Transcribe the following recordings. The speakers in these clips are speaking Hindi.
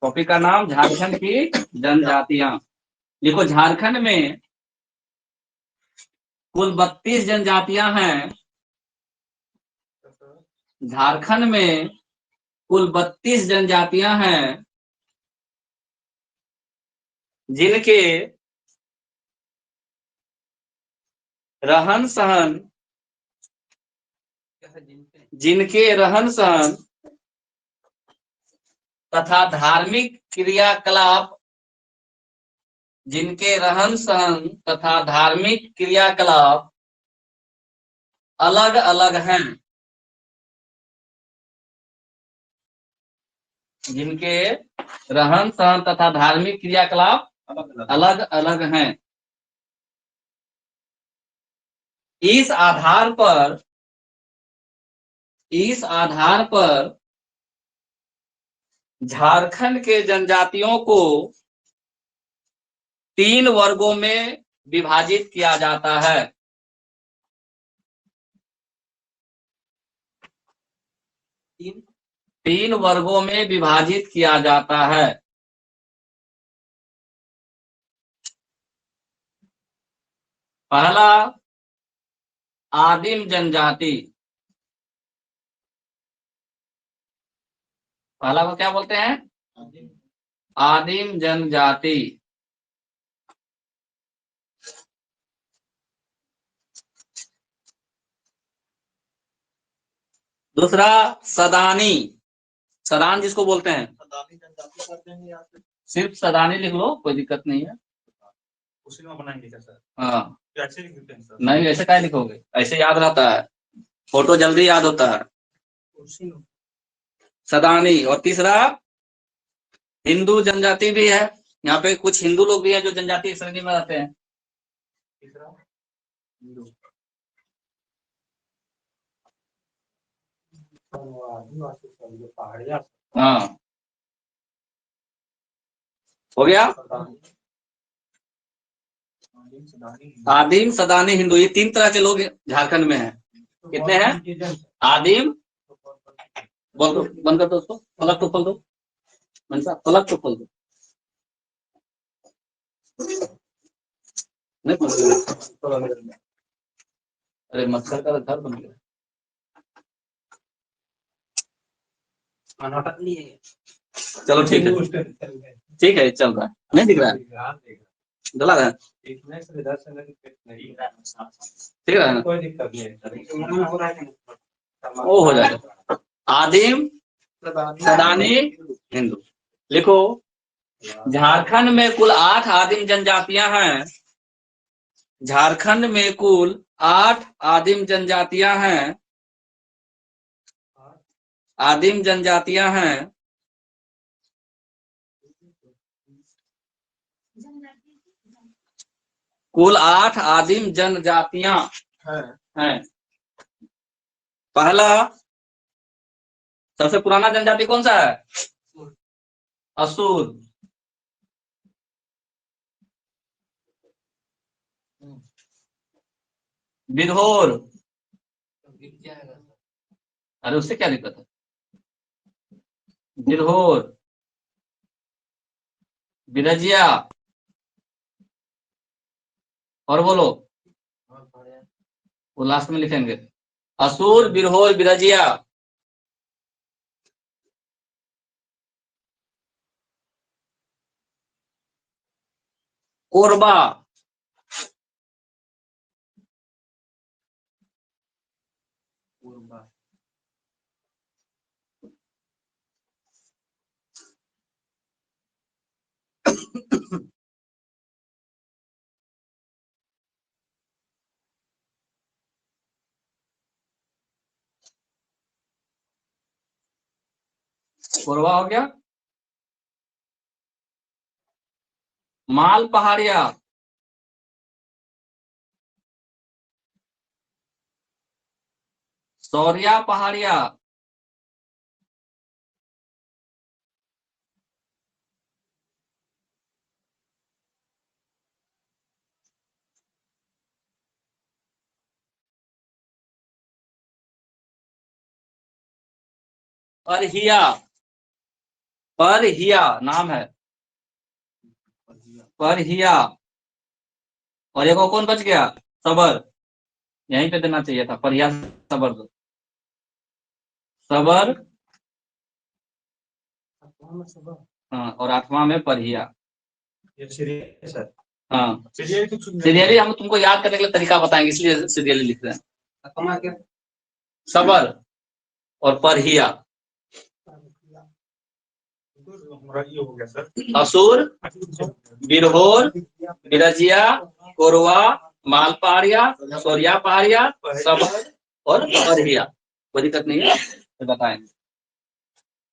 टॉपिक का नाम झारखंड की जनजातियां। देखो झारखंड में कुल 32 जनजातियां हैं। झारखंड में कुल 32 जनजातियां हैं जिनके रहन सहन तथा धार्मिक क्रियाकलाप अलग अलग हैं। जिनके रहन सहन तथा धार्मिक क्रियाकलाप अलग अलग हैं। इस आधार पर झारखंड के जनजातियों को 3 वर्गों में विभाजित किया जाता है। तीन वर्गों में विभाजित किया जाता है। पहला आदिम जनजाति। पहला को क्या बोलते हैं? आदिम जनजाति। दूसरा सदानी। सदान जिसको बोलते हैं, सिर्फ सदानी लिख लो, कोई दिक्कत नहीं है। उसी में बनाएंगे क्या सर? हाँ, ऐसे लिख देते हैं सर? नहीं, ऐसे क्या लिखोगे, ऐसे याद रहता है, फोटो जल्दी याद होता है। सदानी। और तीसरा हिंदू जनजाति भी है। यहाँ पे कुछ हिंदू लोग भी हैं जो जनजाति श्रेणी में रहते हैं। तीसरा हाँ, हो गया। आदिम सदानी हिंदू, ये 3 तरह के लोग झारखंड में हैं। कितने हैं? आदिम, बोल दो, बंद कर दो उसको, पलक तो खोल दो, मनसा पलक तो खोल दो। नहीं खोल दो। अरे मच्छर का घर बन गया। चलो ठीक है, ठीक है, चल रहा है, नहीं दिख रहा है, डला रहा है, ठीक है ना, कोई दिक्कत नहीं, वो हो जाएगा। आदिम सदानी हिंदू। लिखो, झारखंड में कुल 8 आदिम जनजातियां हैं। झारखंड में कुल 8 आदिम जनजातियां हैं। आदिम जनजातियां हैं। कुल 8 आदिम जनजातियां हैं। पहला सबसे पुराना जनजाति कौन सा है? असुर। बिरहोर। अरे उससे क्या दिक्कत है? बिरहोर, बिरजिया, और बोलो, वो लास्ट में लिखेंगे। असुर, बिरहोर, बिरजिया। कोरबा। कोरबा हो गया। माल पहाड़िया। सौरिया पहाड़िया। अरहिया। परहिया नाम है, परहिया। और एक और कौन बच गया? सबर। यहीं पे देना चाहिए था, परहिया सबर दो। सबर, हाँ, और आठवां में परहिया। हाँ, सीरियली हम तुमको याद करने के लिए तरीका बताएंगे, इसलिए सीरियली लिख रहे हैं। सबर और परहिया। असुर, बिरहोर, बिरजिया, कोरवा, मालपहाड़िया, सोरिया पहाड़िया, सबर और परहिया। कोई दिक्कत नहीं है, तो बताएं।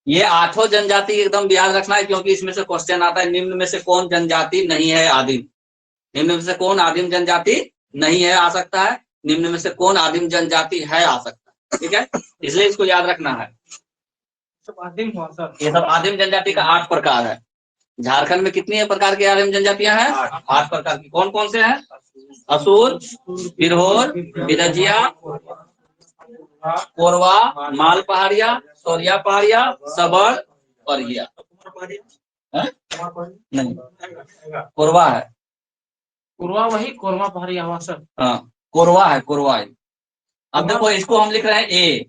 ये आठों जनजाति एकदम याद रखना है, क्योंकि इसमें से क्वेश्चन आता है, निम्न में से कौन जनजाति नहीं है आदिम। निम्न में से कौन आदिम जनजाति नहीं है आ सकता है, निम्न में से कौन आदिम जनजाति है आ सकता है। ठीक है, इसलिए इसको याद रखना है। ये सब आदिम जनजाति का 8 प्रकार है। झारखंड में कितनी प्रकार की आदिम जनजातियां हैं? 8 प्रकार की। कौन कौन से हैं? असुर, बिरहोर, बिरजिया, कोरवा, माल पहाड़िया, सोरिया पहाड़िया, सबर, परहिया। नहीं, कोरवा है। कोरवा वही कोरमा पहाड़ी आवाज सर। हाँ, कोरवा है, कोरवा है। अब देखो, इसको हम लिख रहे हैं ए।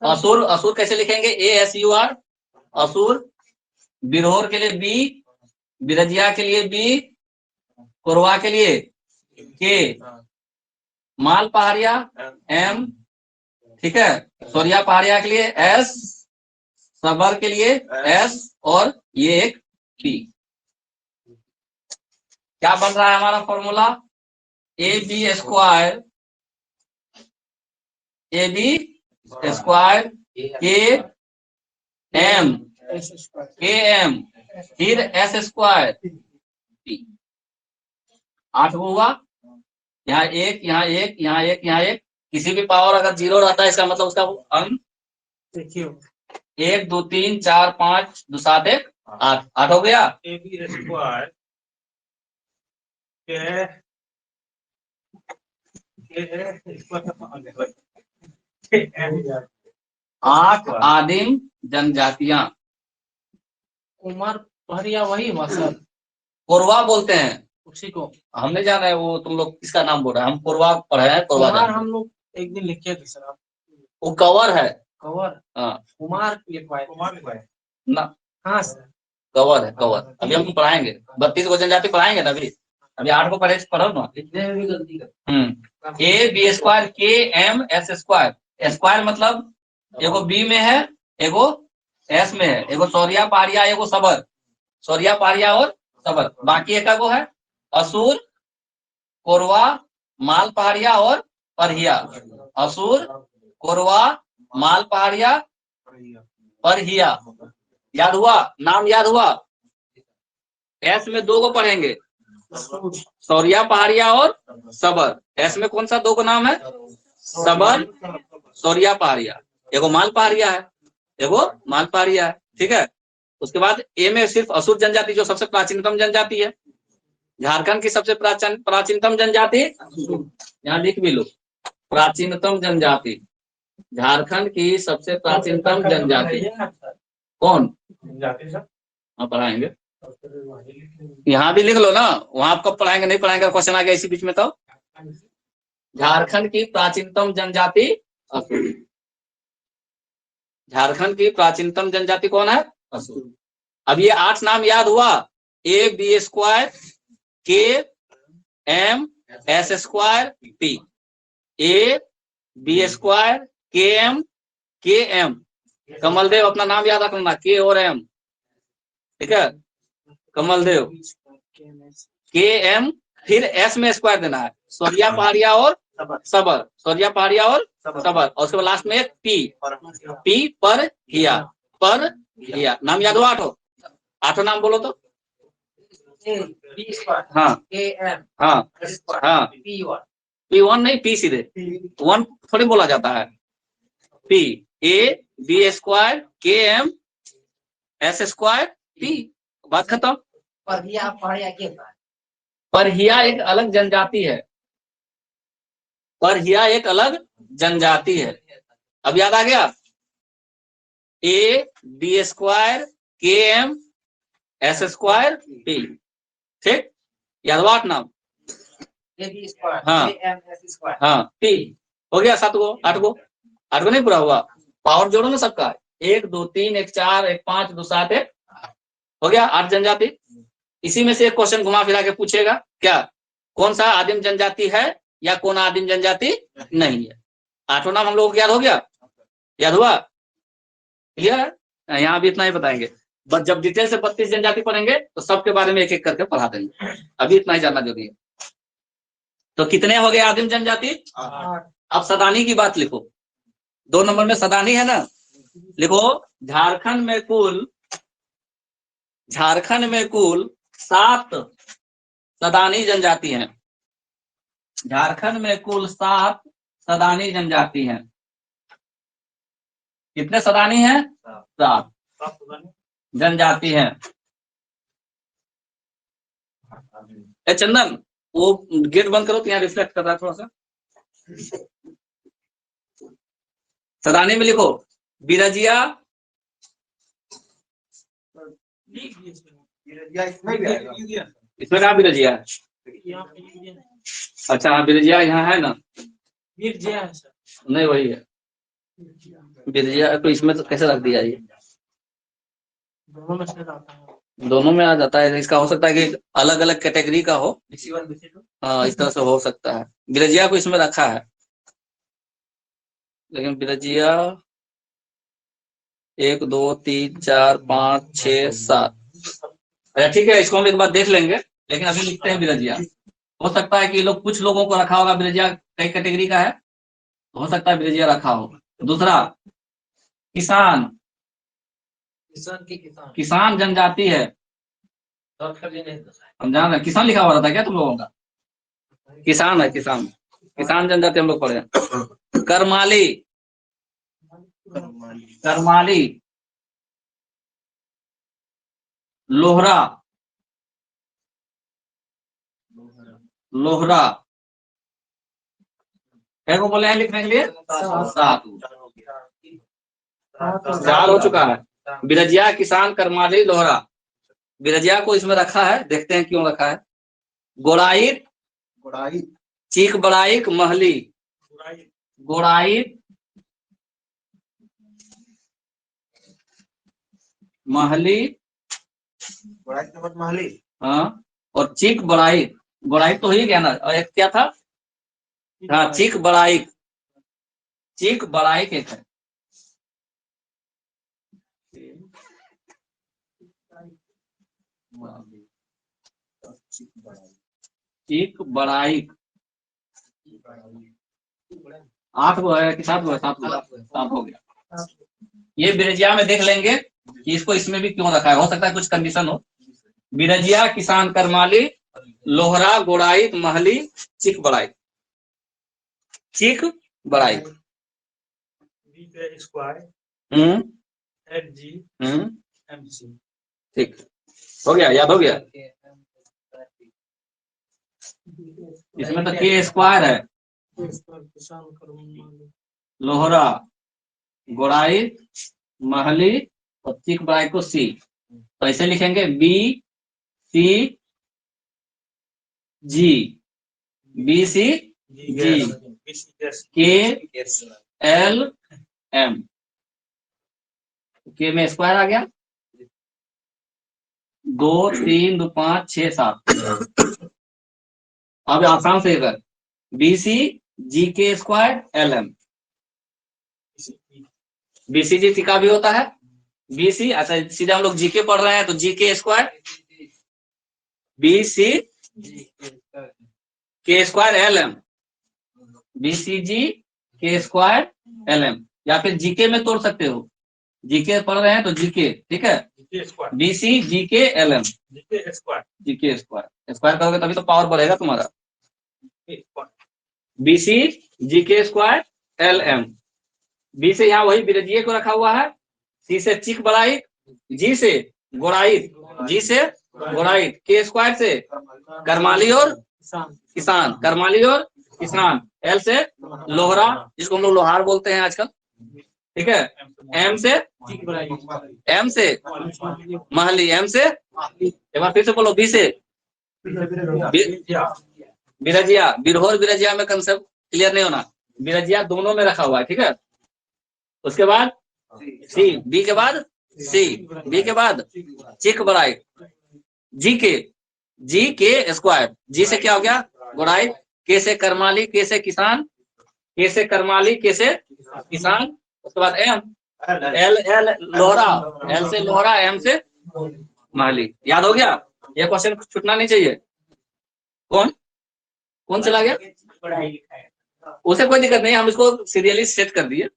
असुर, असुर कैसे लिखेंगे? ASUR, असुर। बिरहोर के लिए बी, बिरजिया के लिए बी, कोरवा के लिए के, माल पहाड़िया M, ठीक है, सोरिया पहाड़िया के लिए S, सबर के लिए S, और ये एक P। क्या बन रहा है हमारा formula? AB square, AB square KM, KM फिर S स्क्वायर P। 8 हुआ। यहाँ एक, यहाँ एक, यहाँ एक, यहाँ एक। किसी भी पावर अगर 0 रहता है, इसका मतलब उसका अंक देखिए 1 2 3 4 5 2 7 1 8। 8 हो गया। AB स्क्वायर के 8 आदिम जनजातियां। कुमार पहरिया वही हुआ सर, कोरवा बोलते हैं उसी को। हमने जाना है, वो तुम लोग किसका नाम बोल रहे हैं? हम कोरवा पढ़े हैं, कोरवा कुमार जानते हैं। हम लोग एक दिन लिखे थे सर। आप वो कवर है। कवर, हाँ, कुमार लिखवाए, कुमार लिखवाए ना, हाँ सर, कवर है, कवर। अभी हम पढ़ाएंगे 32 को जनजाति पढ़ाएंगे ना। अभी 8 को पढ़ो ना। लिखने में भी गलती कर। AB square KM S square. Square मतलब एगो बी में है, एगो S में है, एगो सोरिया पहाड़िया, एगो सबर। सोरिया पहाड़िया और सबर। बाकी एक वो है असुर, कोरवा, माल पहाड़िया और परहिया। असुर, कोरवा, माल पहाड़िया, परहिया। याद हुआ? नाम याद हुआ? S में 2 को पढ़ेंगे, सोरिया पहाड़िया और सबर। S में कौन सा 2 को नाम है? सबर, सोरिया पहाड़िया। एगो माल पहाड़िया है, एगो माल पहाड़िया है। ठीक है, उसके बाद A में सिर्फ असुर जनजाति, जो सबसे प्राचीनतम जनजाति है। झारखंड की सबसे प्राचीनतम जनजाति, यहाँ लिख भी लो, प्राचीनतम जनजाति। झारखंड की सबसे प्राचीनतम जनजाति कौन? हाँ, पढ़ाएंगे। यहाँ भी लिख लो ना, वहां कब पढ़ाएंगे? नहीं पढ़ाएंगे, क्वेश्चन आ गया इसी बीच में। तो झारखंड की प्राचीनतम जनजाति असुर। झारखंड की प्राचीनतम जनजाति कौन है? असुर। अब ये 8 नाम याद हुआ? AB square KM S square P। AB square KM Kamaldev, अपना नाम याद रखना, K और M। ठीक है, कमलदेव KM, फिर S में स्क्वायर देना है, सोरिया पहाड़िया और सबर। सोरिया पहाड़िया और सबर, और उसके बाद लास्ट में एक P पर हिया, पर हिया। नाम याद हुआ? 8 नाम बोलो तो। हाँ हाँ हाँ, P1 नहीं, P सीधे 1 थोड़ी बोला जाता है। P AB square KM S square P। बात खत्म। परहिया एक अलग जनजाति है। परहिया एक अलग जनजाति है। अब याद आ गया? AB square KMS²P। ठीक, याद हुआ 8 नाम? हाँ हाँ, P हो गया 7 गो 8 गो 8 गो नहीं पूरा हुआ? पावर जोड़ो ना सबका, 1 2 3 1 4 1 5 2 7 1 हो गया 8 जनजाति। इसी में से एक क्वेश्चन घुमा फिरा के पूछेगा, क्या कौन सा आदिम जनजाति है या कौन आदिम जनजाति नहीं है। 8 नाम हम लोग को याद हो गया, याद हुआ, क्लियर है? यहाँ भी इतना ही बताएंगे, बस जब डिटेल से 32 जनजाति पढ़ेंगे तो सबके बारे में एक एक करके पढ़ा देंगे, अभी इतना ही जानना जरूरी है। तो कितने हो गए आदिम जनजाति? अब सदानी की बात लिखो, 2 नंबर में सदानी है ना, लिखो झारखंड में कुल 7 सदानी जनजाति हैं। झारखंड में कुल 7 सदानी जनजाति हैं। कितने सदानी हैं? 7 जनजाति हैं। ए चंदन, वो गेट बंद करो तो यहाँ रिफ्लेक्ट कर रहा है थोड़ा सा। सदानी में लिखो बिरजिया, इसमें कहा बिरजिया है? अच्छा हाँ, बिरजिया यहाँ है ना, नहीं वही है बिरजिया, तो इसमें तो कैसे रख दिया ये? दोनों में आ जाता है, इसका हो सकता है कि अलग अलग कैटेगरी का हो, हाँ इस तरह से हो सकता है। बिरजिया को इसमें रखा है, लेकिन बिरजिया 1 2 3 4 5 6 7, अच्छा ठीक है, इसको हम एक बार देख लेंगे, लेकिन अभी लिखते हैं बिरजिया। हो सकता है कि लोग कुछ लोगों को रखा होगा बिरजिया, कई कैटेगरी का है, हो सकता है बिरजिया रखा हो। दूसरा किसान, किसान जनजाति है, हम जान रहे हैं, किसान लिखा हुआ था क्या तुम लोगों का? किसान है, किसान, किसान जनजाति हम लोग पढ़े हैं। करमाली, करमाली, लोहरा, लोहरा, क्या को बोले हैं लिखने के लिए? 7 4 हो चुका है। बिरजिया, किसान, करमाली, लोहरा, बिरजिया को इसमें रखा है, देखते हैं क्यों रखा है। गोड़ाइट, चीक बड़ाइक, महली, गोड़ाइट, महली, हाँ, और चीक बड़ाइक, गोड़ाइक तो हो ही गया ना, और एक क्या था? हाँ चीक बड़ाइक, चीक बड़ाइक एक है। चीक बड़ाइक 8 गो है कि 7 गो है? 7 गो, 7 हो गया। ये बिरजिया में देख लेंगे कि इसको इसमें भी क्यों रखा है, हो सकता है कुछ कंडीशन हो। बिरजिया, किसान, करमाली, लोहरा, गोड़ाइक, महली, चीक बड़ाइक, चीक बड़ाइक, ठीक हो गया, याद हो गया। इसमें तो K² है, लोहरा, गोड़ाइक, महली और चीक बड़ाइक को C, तो ऐसे लिखेंगे BCG, BCG, KLM, K में स्क्वायर आ गया, 2 3 2 5 6 7। अब आसान से कर, BCG_LM, BCG का भी होता है, BC, अच्छा सीधा हम लोग GK पढ़ रहे हैं तो GK², BCG_LM, BCG_LM, या फिर GK में तोड़ सकते हो, GK पढ़ रहे हैं तो GK, ठीक है, BCG_LM, GK स्क्वायर करोगे तभी तो पावर बढ़ेगा तुम्हारा। BCG_LM, B से यहाँ वही बिरजिए को रखा हुआ है, C से चीक बड़ाइक, G से गोड़ाइक, G से गोड़ाइक, K² से करमाली और किसान, करमाली और किसान, L से लोहरा, जिसको हम लोग लोहार बोलते हैं आजकल, ठीक है, एम से महली, एम से एक बार फिर से बोलो, बी से बिरजिया, बिरहोर बिरजिया में कंसेप्ट क्लियर नहीं होना, बिरजिया दोनों में रखा हुआ है, ठीक है। उसके बाद सी, बी के बाद सी, बी के बाद चिक बड़ाई, जी के स्क्वायर, जी से क्या हो गया गुड़ाई, के से करमाली, के से किसान, के से करमाली, के से किसान, उसके बाद एम, एल लोहरा, एल से लोहरा, एम से महली। याद हो गया, ये क्वेश्चन छूटना नहीं चाहिए। कौन चला गया, उसे कोई दिक्कत नहीं, हम इसको सीरियली सेट कर दिए,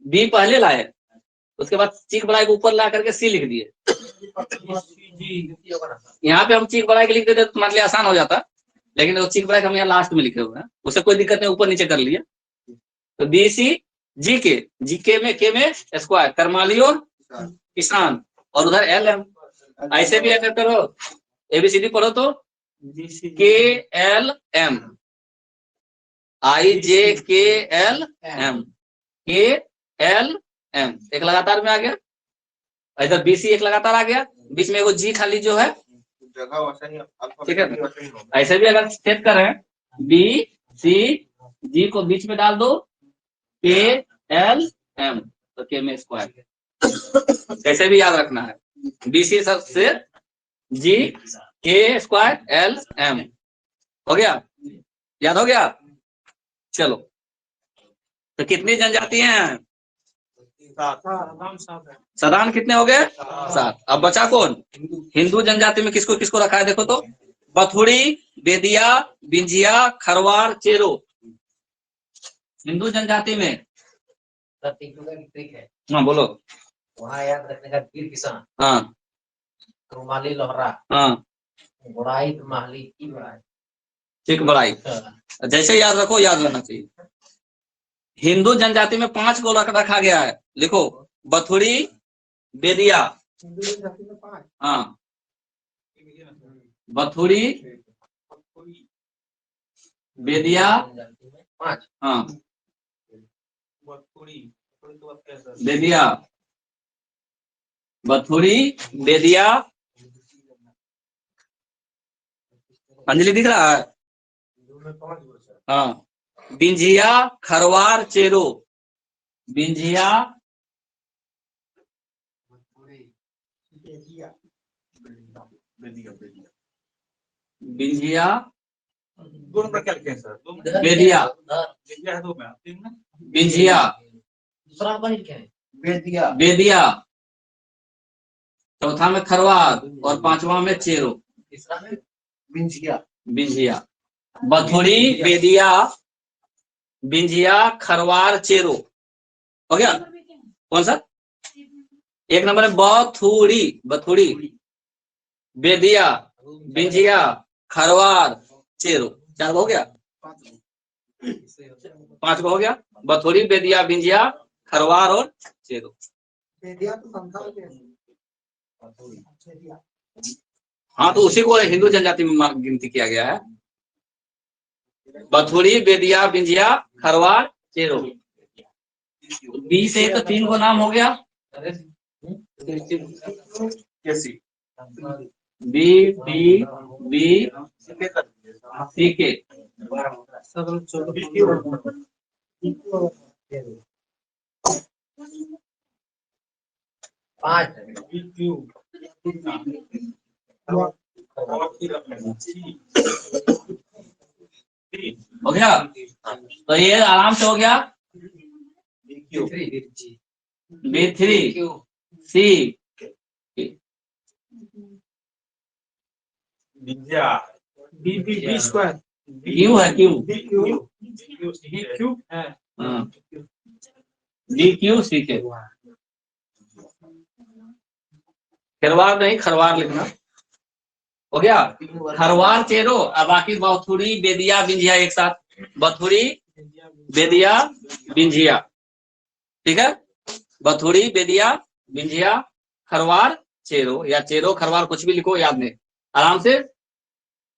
बी पहले लाए, उसके बाद चीख बड़ाई को ऊपर ला करके सी लिख दिए। यहाँ पे हम चीख बड़ाई के लिख देते तो तुम्हारे लिए आसान हो जाता, लेकिन वो चीख बड़ाई हम यहाँ लास्ट में लिखे हुए हैं, उसे कोई दिक्कत नहीं, ऊपर नीचे कर लिए। तो बी सी जी के में स्क्वायर, करमाली और किसान, और उधर एल एम, ऐसे भी अगर करो एबीसीडी पढ़ो तो के एल एम, आई जे के एल एम, के एल एम, एक लगातार में आ गया, इधर बीसी एक लगातार आ गया, बीच में वो जी खाली जो है, ठीक है। ऐसे भी अगर सेट करें, बी सी जी को बीच में डाल दो, के एल एम, तो के में स्क्वायर, कैसे भी याद रखना है, बी सी से जी के स्क्वायर एल एम, हो गया, याद हो गया। चलो, तो कितनी जनजाति हैं, सदान कितने हो गए, 7। अब बचा कौन, हिंदू जनजाति में किसको किसको रखा है, देखो तो, बथुड़ी, बेदिया, बिंजिया, खरवार, चेरो। हिंदू जनजाति में हाँ बोलो, वहाँ याद रखने का, वीर किसान, हाँ रुमाली लोहरा, हाँ, गुड़ाई महली की बड़ाई, ठीक बड़ाई, जैसे याद रखो, याद रहना चाहिए। हिंदू जनजाति में 5 को रखा गया है, लिखो, बथुड़ी, बेदिया, हाँ बथुड़ी, बेदिया, हाँ बेदिया, बथुड़ी, बेदिया, अंजलि दिख रहा है, हाँ, बिंजिया, खरवार, चेरो, बिंजिया, बिंजिया, बेदिया, बिंजिया, दूसरा पॉइंट क्या है, बेदिया, चौथा में खरवार, और 5वां में चेरो, तीसरा में बिंजिया, बथुड़ी, बेदिया, बिंजिया, खरवार, चेरो, हो गया। कौन सा, 1 नंबर है बथुड़ी, बेदिया, बिंजिया, खरवार, चेरो, 4 हो गया, 5 हो गया, बथुड़ी, बेदिया, बिंजिया, खरवार और चेरो। हाँ, तो उसी को हिंदू जनजाति में गिनती किया गया है, बथुड़ी, बेदिया, बिंजिया, खरवार, चेरो। बी से तो 3 को नाम हो गया, बी बी बी सी के, 5 हो गया, तो ये आराम से हो गया, B3 C B square, Q है, क्यू है, डी क्यू सी के, खरवार नहीं, खरवार लिखना, हो गया, खरवार, चेरो, अब बाकी बथुड़ी, बेदिया, बिंजिया एक साथ, बथुड़ी, बेदिया, बिंजिया, ठीक है, बथुड़ी, बेदिया, बिंजिया, खरवार, चेरो, या चेरो खरवार कुछ भी लिखो, याद नहीं, आराम से।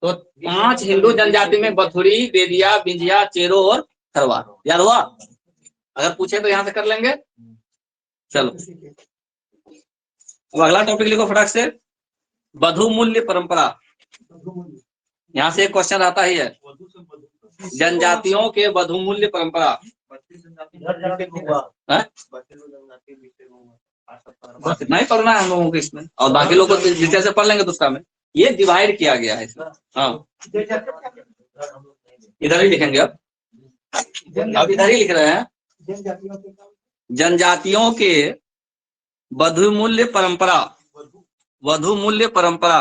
तो 5 हिंदू जनजाति में बथुड़ी, बेदिया, बिंजिया, चेरो और खरवार, याद हुआ। अगर पूछे तो यहाँ से कर लेंगे। चलो अब अगला टॉपिक लिखो फटाक से, वधु मूल्य परंपरा। यहाँ से एक क्वेश्चन आता ही है, जनजातियों के वधु मूल्य परंपरा। बस इतना ही पढ़ना है हम लोगों को इसमें, और बाकी लोग को डिटेल से पढ़ लेंगे दूसरा में। ये डिवाइड किया गया है इसमें। हाँ इधर ही लिखेंगे अब इधर ही लिख रहे हैं, जनजातियों के वधु मूल्य परंपरा। वधु मूल्य परंपरा,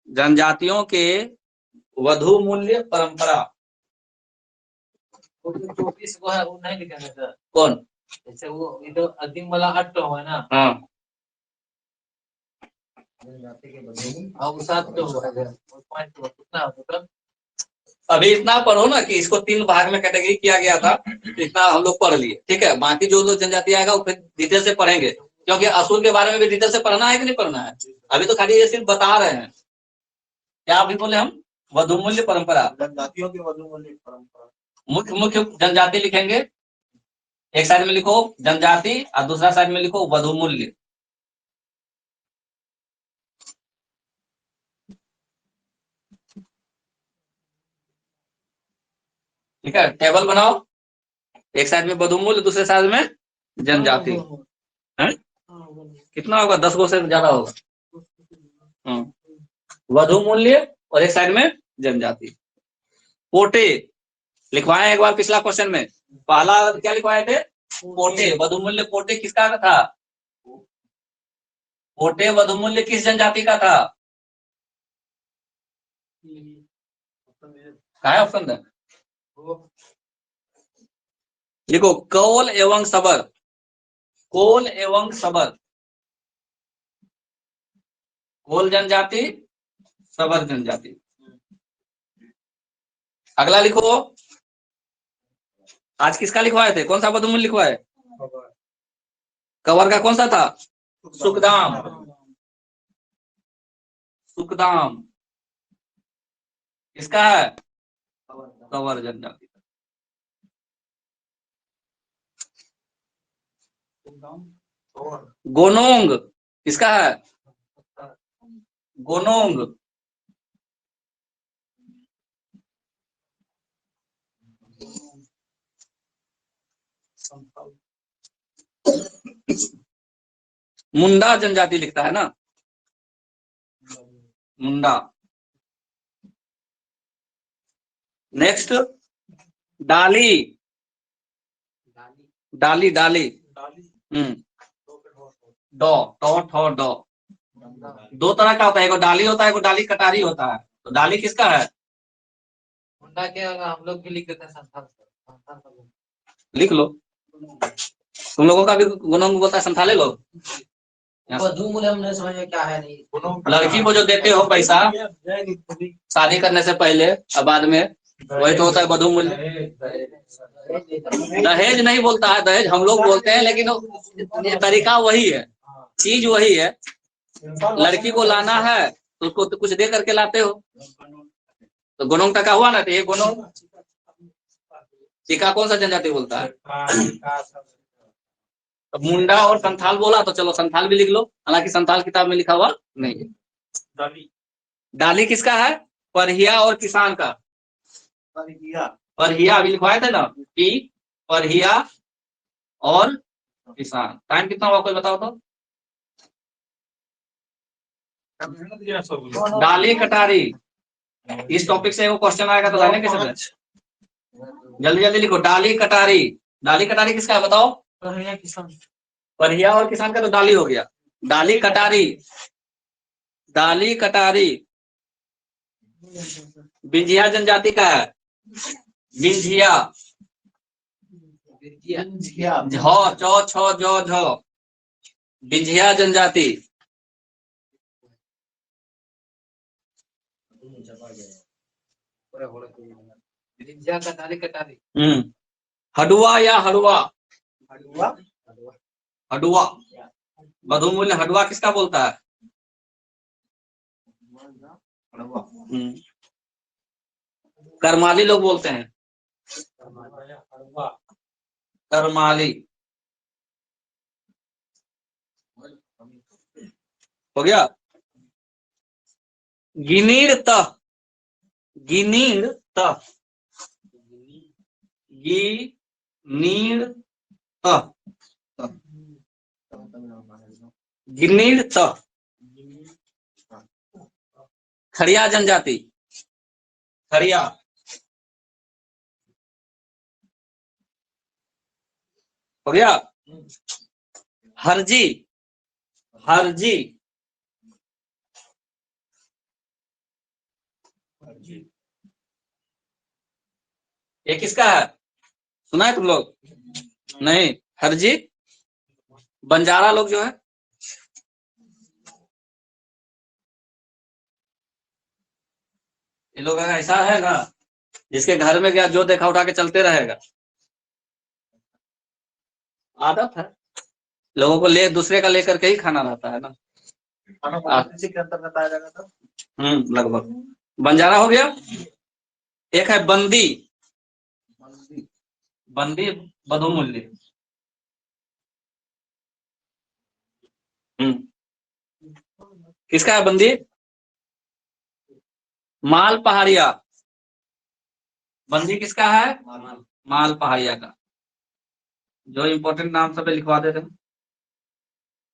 जनजातियों के वधु मूल्य परंपरा। जो पीस वो है वो नहीं लिखेंगे सर। कौन? जैसे वो इधर अंतिम वाला 8 तो है ना। हाँ और 7 तो है वो 5 तो कितना मतलब। अभी इतना पढ़ो ना कि इसको 3 भाग में कैटेगरी किया गया था, इतना हम लोग पढ़ लिए, ठीक है। बाकी जो लोग जनजाति आएगा वो फिर डिटेल से पढ़ेंगे, क्योंकि असुर के बारे में भी डिटेल से पढ़ना है कि नहीं पढ़ना है। अभी तो खाली ये सिर्फ बता रहे हैं। क्या अभी बोले हम? वधु मूल्य परंपरा, जनजातियों की वधु मूल्य परंपरा। मुख्य मुख्य जनजाति लिखेंगे, एक साइड में लिखो जनजाति और दूसरा साइड में लिखो वधु मूल्य। ठीक है, टेबल बनाओ, एक साइड में वधु मूल्य, दूसरे साइड में जनजाति। है कितना होगा? 10 गो से ज्यादा होगा। वधु मूल्य और एक साइड में जनजाति। पोटे लिखवाए एक बार पिछला क्वेश्चन में, पहला क्या लिखवाए थे? पोटे। वधु मूल्य पोटे किसका था? पोटे वधु मूल्य किस जनजाति का था? क्या है ऑप्शन? लिखो कौल एवं सबर। कोल एवं सबर, कोल जनजाति, सबर जनजाति। अगला लिखो, आज किसका लिखवाए थे? कौन सा वधु मूल्य लिखवाए? कवर का कौन सा था? सुखदाम। सुखदाम किसका है? कवर जनजाति। गोनोंग किसका है? गोनोंग। मुंडा जनजाति लिखता है ना, मुंडा। नेक्स्ट डाली। डाली डाली डॉ टॉ ठॉ डॉ। 2 तरह का होता है, एक डाली होता है, एक डाली कटारी होता है। तो डाली किसका है? मुंडा के हम लोग भी लिख देते हैं संथाल। लिख लो, तुम लोगों का भी गुनोंग बोलता है संथाले लोग। वधु मूल्य हमने समझ में क्या है नहीं। लड़की को जो देते हो पैसा शादी करने से पहले और बाद में, वही तो होता है वधु मूल्य। दहेज नहीं बोलता है, दहेज हम लोग बोलते हैं, लेकिन तरीका वही है, चीज वही है। लड़की को लाना है तो उसको तो कुछ दे करके लाते हो। तो गोनोंग टका हुआ ना, तो ये गोनोंग। टीका कौन सा जनजाति बोलता है? तो मुंडा और संथाल बोला, तो चलो संथाल भी लिख लो, हालांकि संथाल किताब में लिखा हुआ नहीं है। डाली। डाली किसका है? परहिया और किसान का। परहिया अभी लिखवाए थे ना, कि परहिया और किसान। टाइम कितना हुआ कोई बताओ तो? डाली कटारी, इस टॉपिक से वो क्वेश्चन आएगा तो लाने कैसे? जल्दी जल्दी लिखो, डाली कटारी। डाली कटारी किसका है बताओ? परहिया और किसान का तो डाली हो गया। डाली कटारी, डाली कटारी बिंझिया जनजाति का है। बिंझिया, झ चौ छ जौ झ, बिंझिया जनजाति। हडुआ या हडुआ? हडुआ वधु मूल्य हडुआ किसका बोलता है? करमाली लोग बोलते हैं। करमाली। हो गया। गिनीड़ त, गिनीड़ त, गिनीड़ त, गिनीड़ त। खड़िया जनजाति, खड़िया। हो गया। हरजी, हरजी, ये किसका है, सुना है तुम लोग? नहीं, हरजी बंजारा लोग जो है, ये लोग ऐसा है ना, जिसके घर में गया जो देखा उठा के चलते रहेगा। आदत है लोगों को, ले दूसरे का लेकर के ही खाना रहता है ना। इसी के अंतर्गत आ जाएगा तो। लगभग। बंजारा हो गया। एक है बंदी, बंदी बधुमूल्य। किसका है बंदी? माल पहाड़िया। बंदी किसका है? माल पहाड़िया का। जो इम्पोर्टेंट नाम सब लिखवा देते हैं।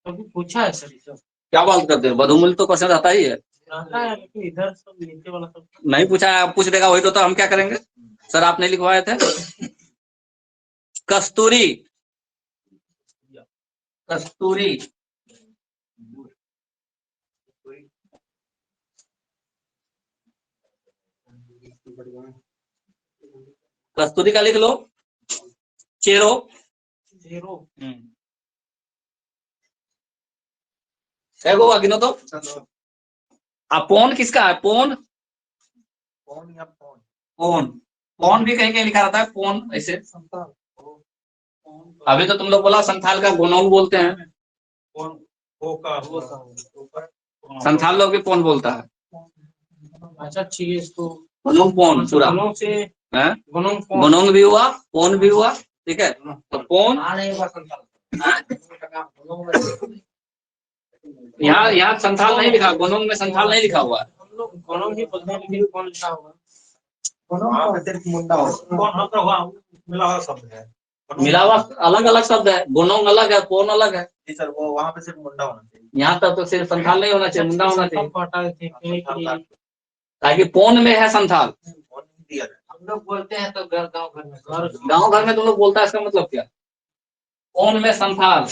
कभी पूछा है सर ये सब? क्या बात करते हैं, बधुमूल्य तो क्वेश्चन आता ही है। आता है लेकिन इधर सब नीचे वाला सब नहीं पूछा है, आप पूछ देगा वही तो हम क्या करेंगे? सर आप नहीं लिखवाए थे। कस्तूरी, कस्तूरी, कस्तूरी का लिख लो। चेरो, जीरो। एगो गिनो तो। पोन किसका है? पोन, कौन या कौन? पोन, पोन भी कहीं कहीं लिखा रहता है पोन ऐसे। अभी तो तुम लोग बोला संथाल का गोनौन बोलते हैं। कौन हो का संथाल लोग भी पोन बोलता है। अच्छा ठीक है, इसको गोनोंग पोन पूरा। गुणों से है? गुणों को गोनोंग भी हुआ, पोन भी हुआ, ठीक है। तो पोन यहाँ संथाल नहीं लिखा, गोनोंग में संथाल नहीं लिखा हुआ है। हम लोग गुणों ही बोलते हैं, लेकिन कौन लिखा होगा? वहाँ पे सिर्फ मुंडा हो। कौन मतलब वहाँ मिला हुआ शब्द है। मिला हुआ अलग अलग शब्द है, गोनोंग अलग है, पोन अलग है। जी सर, वो वहाँ पे सिर्फ मुंडा होना चाहिए। यहाँ तक तो सिर्फ संथाल नहीं होना चाहिए, मुंडा होना चाहिए, सब हटा देते हैं, ताकि पोन में है संथाल। कौन दिया है? हम लोग बोलते हैं तो गाँव घर में गांव घर में तुम लोग बोलता है, इसका मतलब क्या? पोन में संथाल।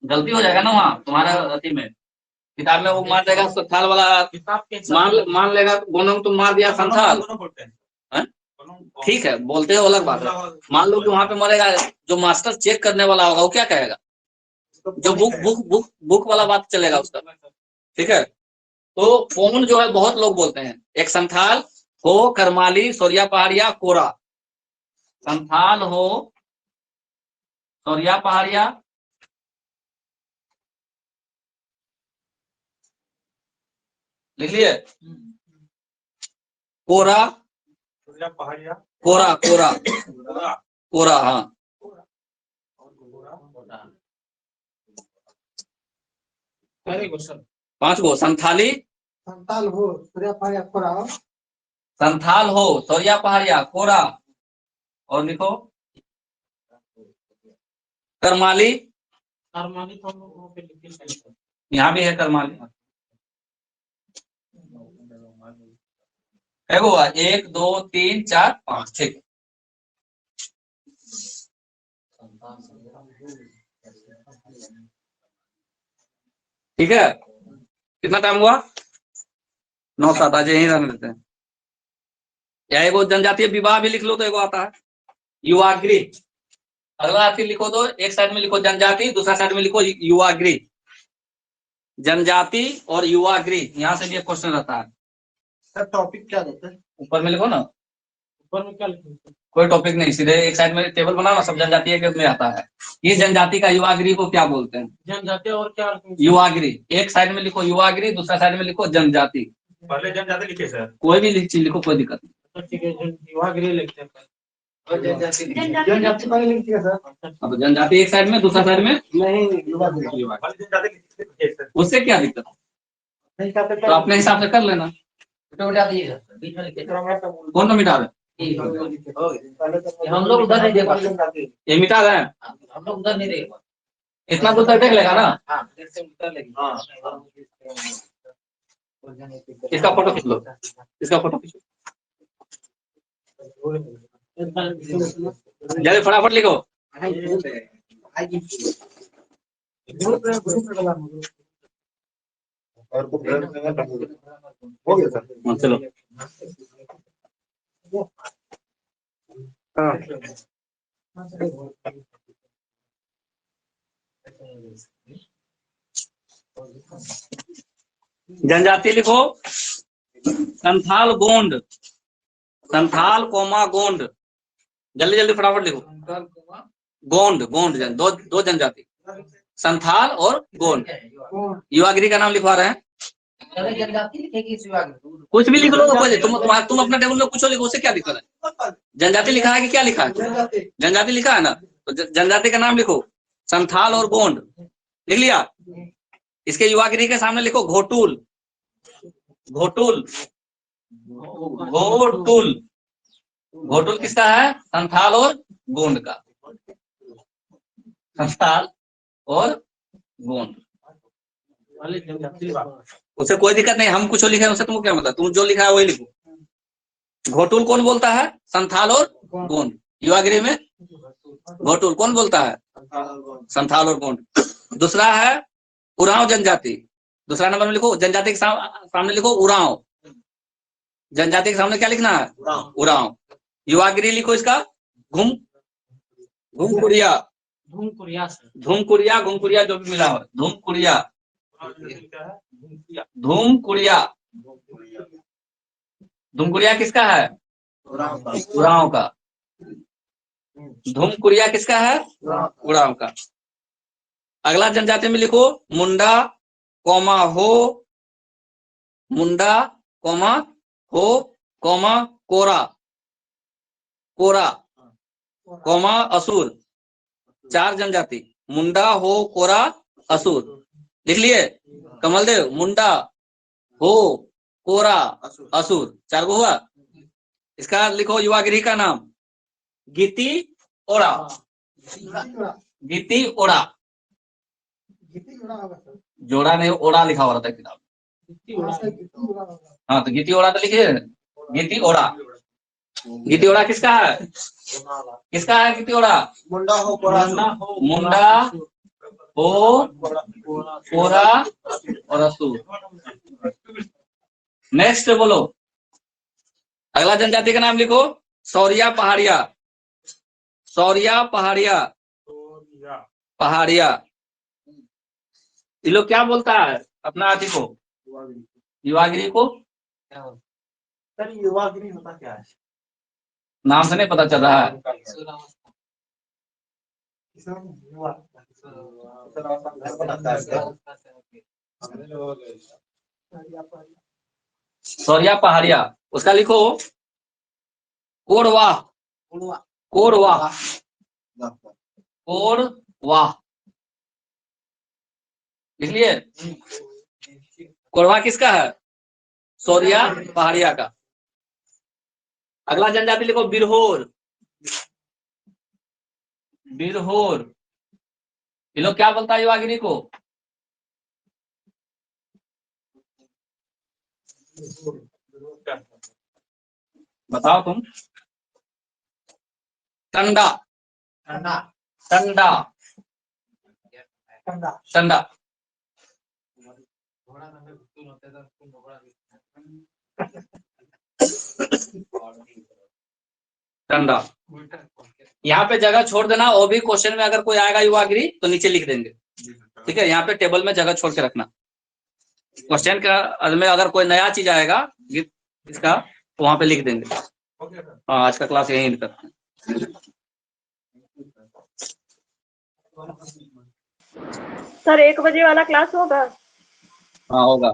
गलती हो जाएगा ना वहाँ तुम्हारा अति में, किताब में वो मार देगा संथाल वाला, किताब के मान लेगा गोनोंग, तुम मार दिया संथाल। दोनों बोलते हैं। ठीक है, बोलते हो अलग बात है। मान लो कि वहां पे मरेगा, जो मास्टर चेक करने वाला होगा वो क्या कहेगा? जो बुक वाला बात चलेगा उसका, ठीक है। तो पोन जो है बहुत लोग बोलते हैं। एक संथाल हो, करमाली, सोरिया पहाड़िया, कोरा। संथाल हो, सोरिया पहाड़िया, लिख लिए? कोरा, पहाड़िया, कोरा, कोरा, कोरा, हाँ। पांच गो। संथाली, संताल हो, सूर्या पहाड़िया खोरा, संथाल हो, सोरिया पहाड़िया, कोरा, और लिखो करमाली। करमाली तो हम लोग पे लिखे, यहाँ भी है करमाली। हुआ 1 2 3 4 5, ठीक। ठीक है, कितना टाइम हुआ? 9-7, आज यही रहने देते हैं। या एगो जनजातीय विवाह भी लिख लो तो एगो आता है युवागृह। अगला फिर लिखो तो एक साइड में लिखो जनजाति, दूसरा साइड में लिखो युवागृह। जनजाति और युवागृह, यहाँ से भी एक क्वेश्चन रहता है। सर टॉपिक क्या देते हैं? ऊपर में लिखो ना, ऊपर में क्या लिखे? कोई टॉपिक नहीं, सीधे एक साइड में टेबल बनाओ ना, सब जनजातीय के में आता है। ये जनजाति का युवागृह को क्या बोलते हैं? जनजाति। और क्या? युवागृह। एक साइड में लिखो युवागृह, दूसरा साइड में लिखो जनजाति। पहले जनजाति लिखे सर। कोई भी चीज लिखो, कोई दिक्कत नहीं। ठीक है, युवागृह लिखते हैं। और जनजाति जनजाति पहले लिखिए सर। अब जनजाति एक साइड में, दूसरा साइड में नहीं युवा युवा उससे क्या दिक्कत है? नहीं कहते तो अपने हिसाब से कर लेना। तो मिटा दीजिएगा बीच में लिखिए। कौन सा मिटा रहे? हम लोग उधर नहीं दे पाते, ये मिटा रहे हैं, हम लोग उधर नहीं दे पाते। इतना दूर तक देख लेगा ना। हाँ इससे उधर लगी। इसका फोटो खींच लो, इसका फोटो खींचो, जल्दी फटाफट लिखो। और को हो गया सर। हाँ, चलो। हाँ जनजाति लिखो, संथाल गोंड, संथाल कोमा गोंड, जल्दी जल्दी फटाफट लिखो। गोंड गोंड दो जनजाति, संथाल और गोंड। युवागिरी का नाम लिखवा रहे हैं। जनजाति लिखेगी इस विभाग में। कुछ भी लिख लो, तुम अपना टेबल में कुछ लिखो, उससे क्या दिक्कत है? जनजाति लिखा है कि क्या लिखा है? जनजाति लिखा है ना, तो जनजाति का नाम लिखो, संथाल और गोंड। लिख लिया? इसके युवागिरी के सामने लिखो घोटुल, घोटुल, घोटुल। घोटुल किसका है? संथाल और गोंड का, संथाल और गोंड। उसे कोई दिक्कत नहीं, हम कुछ लिखे उसे तुमको क्या मतलब, तुम जो लिखा है वही लिखो। घोटुल कौन बोलता है? संथाल और गोंड। युवागिरी में घोटुल कौन बोलता है? संथाल और गोंड। दूसरा है उरांव जनजाति, दूसरा नंबर में लिखो। जनजाति के सामने लिखो उरांव, जनजाति के सामने क्या लिखना है? उरांव। युवागिरी लिखो इसका घुमकुरिया, धूमकुरिया, घुमकुरिया जो भी मिला हो, धूमकुरिया, धूमकुरिया। धूमकुरिया किसका है? उरांव का। धूमकुरिया किसका है? उरांव का। अगला जनजाति में लिखो मुंडा कोमा हो, मुंडा कोमा हो कोमा कोरा, कोरा कोमा असुर। 4 जनजाति, मुंडा हो कोरा असुर। लिख लिए? कमलदेव, मुंडा हो कोरा असुर, 4 को हुआ। इसका लिखो युवागिरी का नाम गीति ओरा, गीति ओरा। जोड़ा नहीं, ओरा लिखा हो रहा था किताब। हाँ तो गीति ओरा तो लिखिए, गीति ओरा। गीति ओरा किसका है? किसका है गीति ओरा? मुंडा हो कोरा, मुंडा हो कोरा और असुर। नेक्स्ट बोलो, अगला जनजाति का नाम लिखो सौरिया पहाड़िया, सौरिया पहाड़िया, पहाड़िया। ये लोग क्या बोलता है अपना आदि को? युवागिरी को? सर युवागिरी होता क्या है? नाम से नहीं पता चल रहा है। सौरिया पहाड़िया, उसका लिखो कोरवा, कोरवा, कोरवा। लिख लिए? कोरवा किसका है? सौरिया पहाड़िया का। अगला जनजाति लिखो बिरहोर, बिरहोर। ये लोग क्या बोलता है युवागिरी को? बताओ तुम। टंडा, टंडा, टंडा। टंडा। यहाँ पे जगह छोड़ देना, और भी क्वेश्चन में अगर कोई आएगा युवागिरी तो नीचे लिख देंगे, ठीक है? यहाँ पे टेबल में जगह छोड़ के रखना। क्वेश्चन का में अगर कोई नया चीज आएगा इसका तो वहां पे लिख देंगे। हाँ आज का क्लास यही करते हैं। सर 1 बजे वाला क्लास होगा? हाँ होगा।